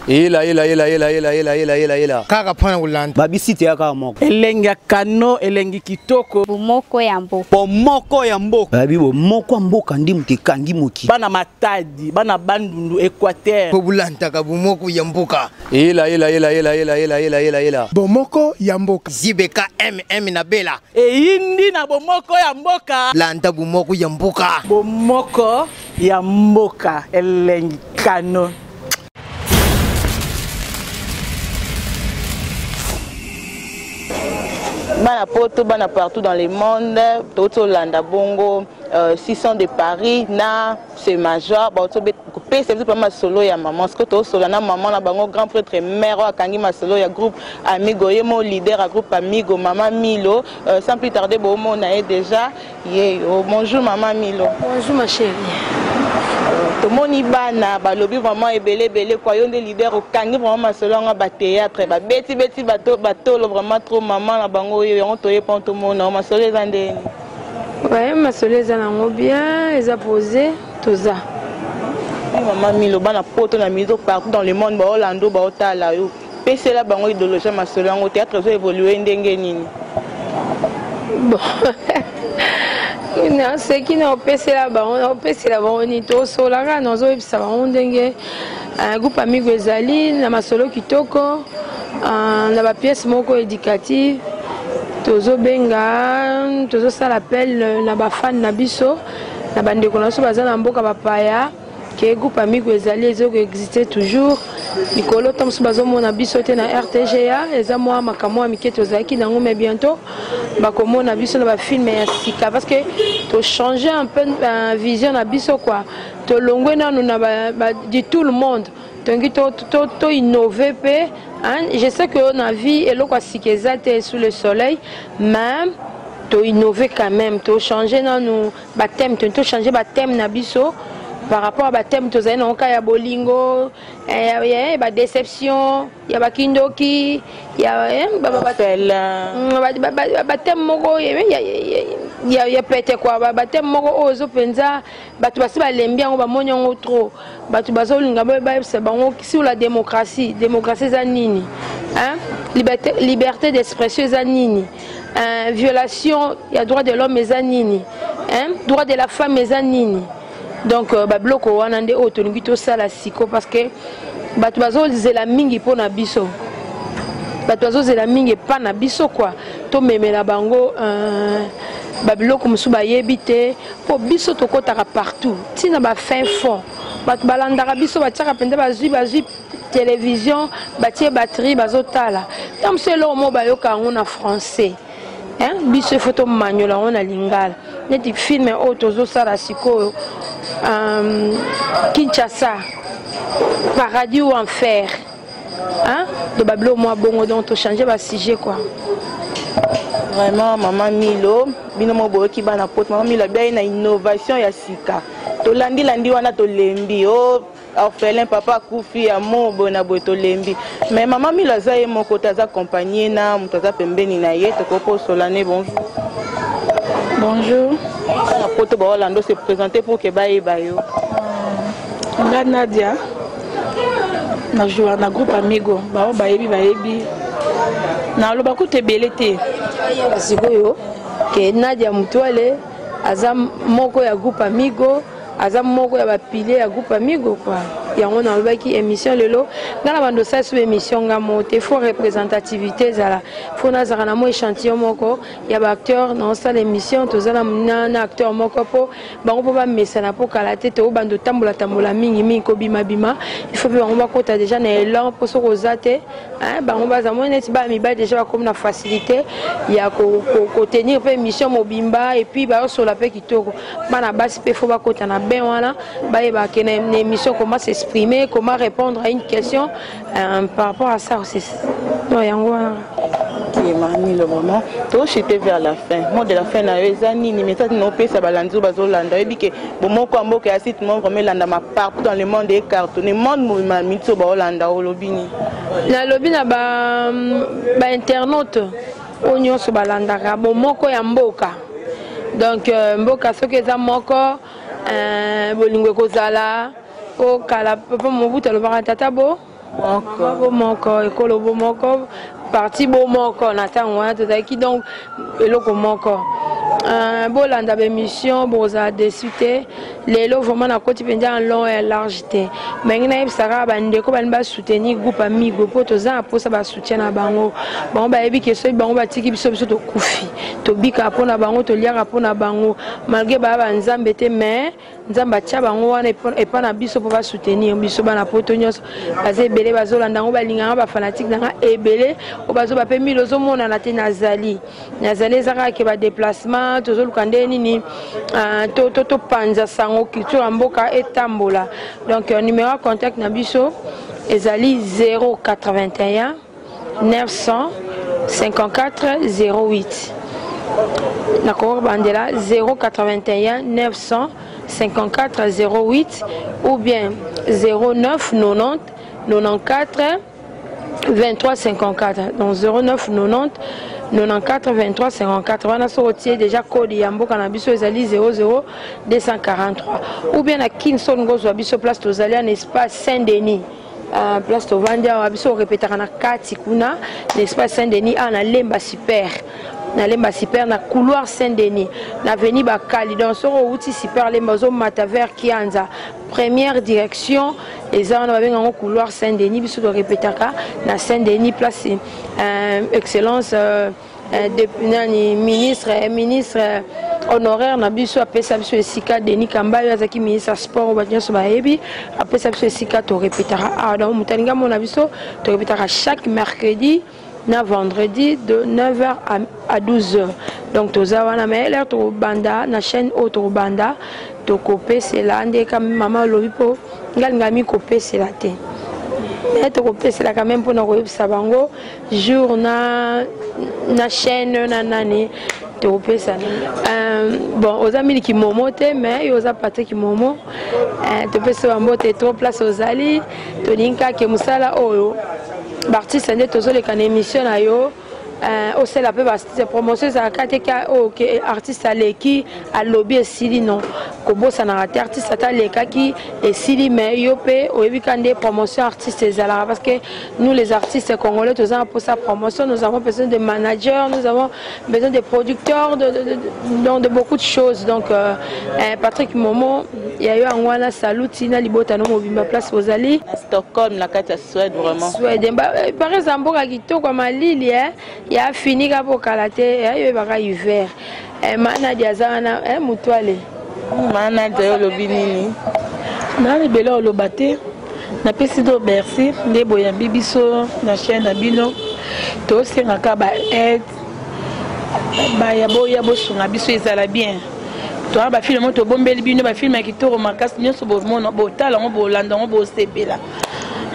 ila. Kaka pana ulanda. Babisite ya kaka moko. Elengi kano, elengi kitoko. Bomoko ya mboka. Bomoko ya mboka. Babi bomoko ya mboka ndi mukekangi moki. Bana matadi, bana bandundu Équateur. Pobulanta ka bomoko ya mboka. Ila. Bomoko ya mboka. Zibeka MM na bela. Indi na bomoko ya mboka. Landa bomoko ya mboka. Bomoko ya mboka. Elengi kano. Bana poto, bana partout dans le monde, Toto Landa Bongo, 600 de Paris, na c'est major, c'est pas ma solo ya maman, ce que tu solo na maman na bango grand prêtre mère wa kangi ma solo ya groupe Amigo, ye mon leader à groupe Amigo, maman Milo, sans plus tarder bon on a déjà, bonjour maman Milo. Bonjour ma chérie. Tout le monde y va na balobi vraiment ebele quoi yon des leaders au kangi vraiment ma solo nga ba théâtre ba beti bateau vraiment trop maman na bango yon toye pour tout le monde ma solo zande. Ouais ma solo zanango bien, ils a posé tout ça. Maman Milo bana poto na miso partout dans le monde ba Orlando ba otala yo. PC la bango idéologie ma solo ngo théâtre zo évoluer ndenge nini. Bon. Non, c'est qui n'a pas passé là-bas, on a passé là-bas, on est au sol, là, nous avons ça, on dingue. Un groupe Amigo Ezali, na masolo kitoko, na ba pièce moko éducative, tozo benga, tozo ça l'appelle na ba fan na biso, na bande konaso bazana mboka bapaya, que groupe Amigo Ezali ezo exister toujours. Nicolo Tom Bazo mona biso te na RTGA, eza moi makamo amiketo zaki nango mais bientôt bakomo na biso na ba film ya sika parce que to changer un peu la vision na biso quoi. To longwe na nous de tout le monde. Donc to innover pe hein, je sais que on a vie et lo kwa sikeza sous le soleil même to innover quand même, to changer na nous ba thème, to changer ba thème na biso. Par rapport à thème, il y a bolingo, il y a déception, il y a kindoki, il y a thème moko, il y a pété quoi, thème moko ozo penza, batu basi balembia on ba monyo trop, batu bazo linga ba sur la démocratie zanini, hein, liberté d'expression zanini, violation, il y a droit de l'homme zanini, hein, droit de la femme zanini. Donc bloco wana nde otolingi to sala siko parce que batu bazo zela mingi po na biso. Batu bazo zela mingi pa na biso quoi. To memela bango biloko musu bayebite po biso to kotaka partout. Tina ba fin fond. Batu balandaka biso batiaka pende bazui télévision, batie batterie bazotala. Tam selo mo bayoka ngona français. Hein, biso photo manyola on a lingala. Neti film otozo sala siko Kinshasa, paradis ou enfer. Hein? De bablo moi bongo donc changer ba sujet quoi. Vraiment maman Milo, binomo boyo ki bana pot maman Milo bien na innovation ya sika. To landi wana to lembi oh orphelin papa kufi ya mo bona boto lembi. Mais maman Milo za ye moko taza accompagner na mutaza pembeni na ye to ko solane bonjour. Bonjour. La poto ba Orlando se présenter pour que baye bayo. Nga Nadia. Na jouer na groupe Amigo, ba bayebi. Na lo bakute belete. Sikoyo ke Nadia Mutwale azam moko ya groupe Amigo, azam moko ya ba pilier ya groupe Amigo quoi. Yango na lobaki émission lelo ngala bando sa sous émission ngamote faut représentativité zala faut na zara na mo échantillon moko ya ba acteur dans sa émission to zala na acteur moko po bango po ba mesana po kala tete o bando tambola mingi ko bima il faut bango ba kota déjà na élan po so kozate hein bango ba za mo neti ba mi ba déjà comme na facilité ya ko tenir pe émission mobimba et puis ba so la pe kitoko bana basi pe faut ba kota na ben wana ba e ba kena émission comment s'exprimer, comment répondre à une question par rapport à ça aussi. Donc, il y a le moment. Tout c'était vers la fin. Moi de la fin na ezani ni message no pesa balanzo bazolanda ebike bomoko amboka ya site mon vraiment landa ma partout dans le monde des cartons. Le monde ma mitso ba Holanda olobini. Na lobina ba internaute onyo so balanda ka bomoko ya mboka. Donc mboka soki eza moko bolingo kozala o kala papa mobuta lo baka tata bo Bomoko, école Bomoko, parti Bomoko, Nathan Wana, qui donc, eloko moko. Bolanda émission boza désuté les lots vraiment na côté pendant long et large té maintenant il sera bande ko ban ba soutenir groupe amigo pour toza pour ça ba soutien na bango bon ba ebi que so bango ba tiki biso biso to kufi to bika pona bango to liaka pona bango malgré ba nzambe te mais nzamba tia bango wana et pas na biso pour ba soutenir biso bana poto nyos bazé belé bazolanda ngo ba linga ba fanatique na ebelé o bazo ba pe milozo mona na te nazali zaka ke ba déplacement toujours le nini to panza sango culture mboka etambola donc numéro contact na biso ezali 081 954 08 d'accord bandela 081 954 08 ou bien 09 90 94 23 54 donc 09 90 94 23 54 wana so otie déjà code ya mboka na biso ezali 00 243 ou bien na Kinson ngozwa biso place tozali en espace Saint-Denis place tovanda wa biso répétera na kati kuna l'espace Saint-Denis na Lemba super na couloir Saint-Denis na avenue Bakali donc so outi super Lemba zo mata vers Kianza première direction les gens na couloir Saint-Denis biso to répétera na Saint-Denis place excellence ministre honoraire na biso apesa biso esika Denis Kambayo azaki ministre sport bañoso baebi apesa biso esika to répétera donc mutaninga mona biso to répétera chaque mercredi na vendredi de 9h à 12h donc toza wana mais l'air to banda na chaîne auto banda to copé c'est là ndeka mama lobi po ngami copé c'est là té to copé c'est là quand même pour na koyebisa bango jour na chaîne na nani to copé ça bon aux amis qui momote mais aux Patrick momo to pesa bango te trop place aux ali to linka ke musala oyo l'artiste est toujours les émissions na yo aussi la peu de promotion ça kateka OK artiste aleki a lobby sili non kobo ça na raté artiste ataleka qui et sili mais yo pe oyebi kande promotion artiste ezala parce que nous les artistes congolais tous ans pour sa promotion nous avons besoin de managers nous avons besoin de producteurs de beaucoup de choses donc Patrick Momo il y a eu un wana saluti na libota no mobimba place Ozali Stockholm la carte Suède vraiment Suède par exemple ka kitoko malili il y a fini ka bokalate il y a hiver mana diazana mutwale mana de lobinini na libelo lobate na pesi do merci ndebo ya bibiso na chaîne na bino to senga ka ba aide ba ya bo sunga biso ezala bien to ba film to bombeli bino ba film ki to makasi nyonso bo mona bo tala ngo bo landa ngo bo sepela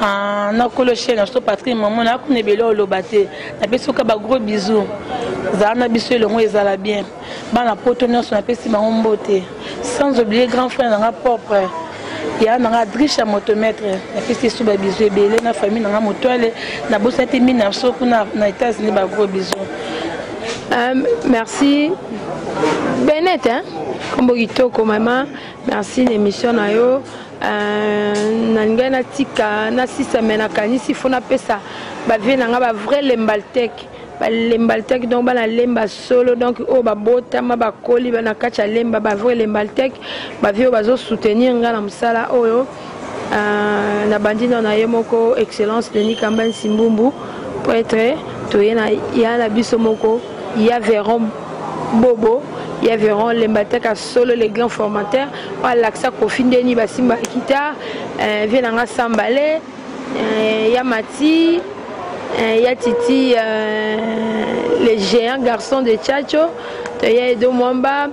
na kolo chaîne so Patrick maman na ko nebelo lobate na pesi ka ba gros bisous zana biso le ngo ezala bien bana poto nyonso na pesi bango mbote sans oublier grand frère na propre il y a un adriche à motomètre la piste sous ba bisous belé na famille na motoile na bosate mina so kuna na États-Unis ba gros bisous merci Benet hein comme kitoko maman merci l'émission na yo na ngana tika na sisa mena kanisi fona pesa ba vena nga ba vrai lembaltek lembaltek donc bana lemba solo donc o ba botama ba koli bana kacha lemba ba vrai lembaltek ba vio bazo soutenir nga na musala oyo na bandino na yemoko excellence Denis Kamban Simbumbu pour être toyena ya na biso moko ya Véron Bobo il y a Véron lembaltek à solo les grands formateurs à l'axa kofindeni basimba kita vienanga sambale ya mati il y a Titi les géants garçons de Tchacho il y a Edo Mwamba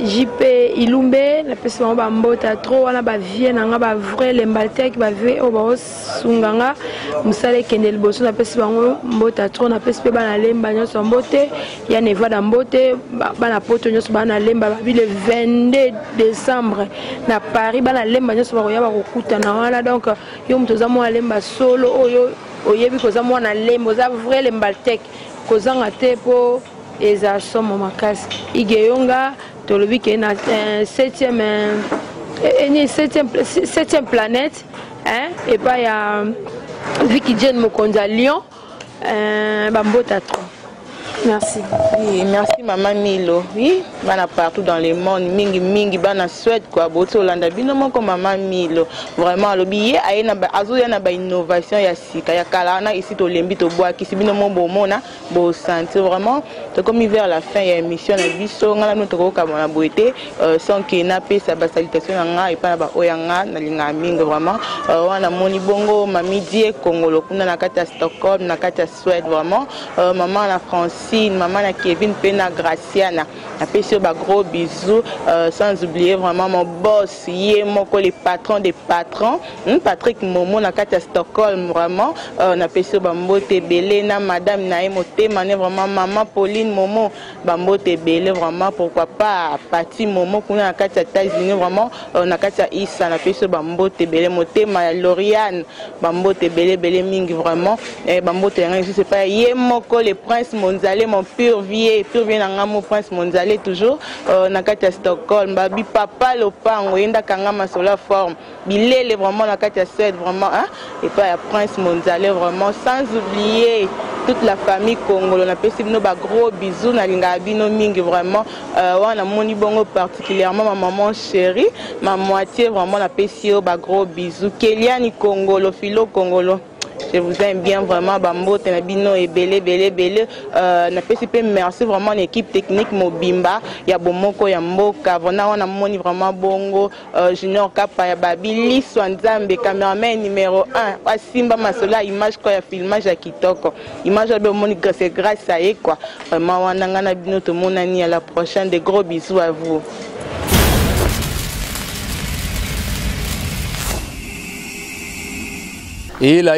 JP Ilumbe la personne ba mbota trop wana ba vie nanga ba vrai lembaltek ba vie o ba sunganga musale kendel boso na pesi bango mbota trop na pesi ba na lemba nyoso mbote ya Nevada mbote ba na poto nyoso ba na lemba ba le 22 décembre na Paris ba na lemba nyoso ba ya ba kokuta na wana donc yo mtoza mo lemba solo oyo oyebi koza mo na lemba za vrai lembaltek kozanga te po eza somo makasi igeyonga tolobi ke na 7e planète hein et pas ya Vicky Jane Mokonza Lyon, Bambota 3. Merci. Oui, merci Maman Milo. Oui, bana partout dans le monde, mingi bana Suède quoi, boto Hollande bino moko Maman Milo. Vraiment le billet ayena ba azoya na ba innovation ya sika ya kala na ici to lembi to bois ki sibino mo bomona bo sentir vraiment to comme vers la fin ya émission na biso ngala no to ko ka bona boité sans que na pe sa ba salutation nga et pas ba oyanga na linga mingi vraiment wana moni bongo Mami Die Congolo kuna na kati ya Stockholm na kati ya Suède vraiment maman na France maman na Kevin Pena Graciana a fait ba gros bisous sans oublier vraiment mon boss yé moko les patrons des patrons Patrick Momo na kati Stockholm vraiment na fait ba mbote belé na madame Naïmo Temane vraiment maman Pauline Momo ba mbote belé vraiment pourquoi pas Pati Momo kuna na kati États-Unis vraiment na kati Issa na fait ba mbote belé motema Lauriane ba mbote belé mingi vraiment ba mbote je sais pas yé moko les princes Monzale mon pur vieux nanga mon prince Monzale toujours na kati Stockholm babi papa lopango yenda kanga masola forme bilele vraiment na kati Suède vraiment hein et pas ya prince Monzale vraiment sans oublier toute la famille congolo na pesi bino ba gros bisous na linga bino mingi vraiment wana moni bongo particulièrement ma maman chérie ma moitié vraiment na pesi ba gros bisous Keliani Congolo Philo Congolo. Je vous aime bien vraiment Bambo Tenabino et belé na PCP merci vraiment l'équipe technique Mobimba ya Bomoko ya Mboka on a moni vraiment bongo Junior Kapa ya Babili Swanzambe cameraman numéro 1 Asimba Masola image quoi ya filmage ya kitoko image de moni c'est grâce à eux quoi vraiment wana ngana bino to monani à la prochaine, des gros bisous à vous. Ila.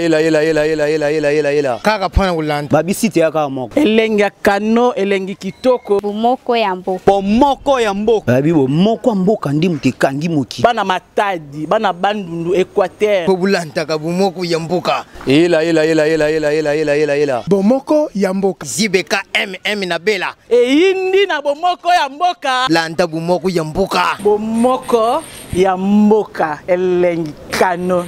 Kaka pana ulanda. Babisite ya kaka moko. Elengi kano, elengi kitoko. Bomoko ya mboka. Bomoko ya mboka. Babi bomoko ya mboka ndi mtekandi moki. Bana Matadi, bana Bandundu, Équateur. Pobulanta ka bomoko ya mboka. Ila. Bomoko ya mboka. Zibeka MM na Bela. Indi na bomoko ya mboka. Lanta bomoko ya mboka. Bomoko ya mboka. Elengi kano.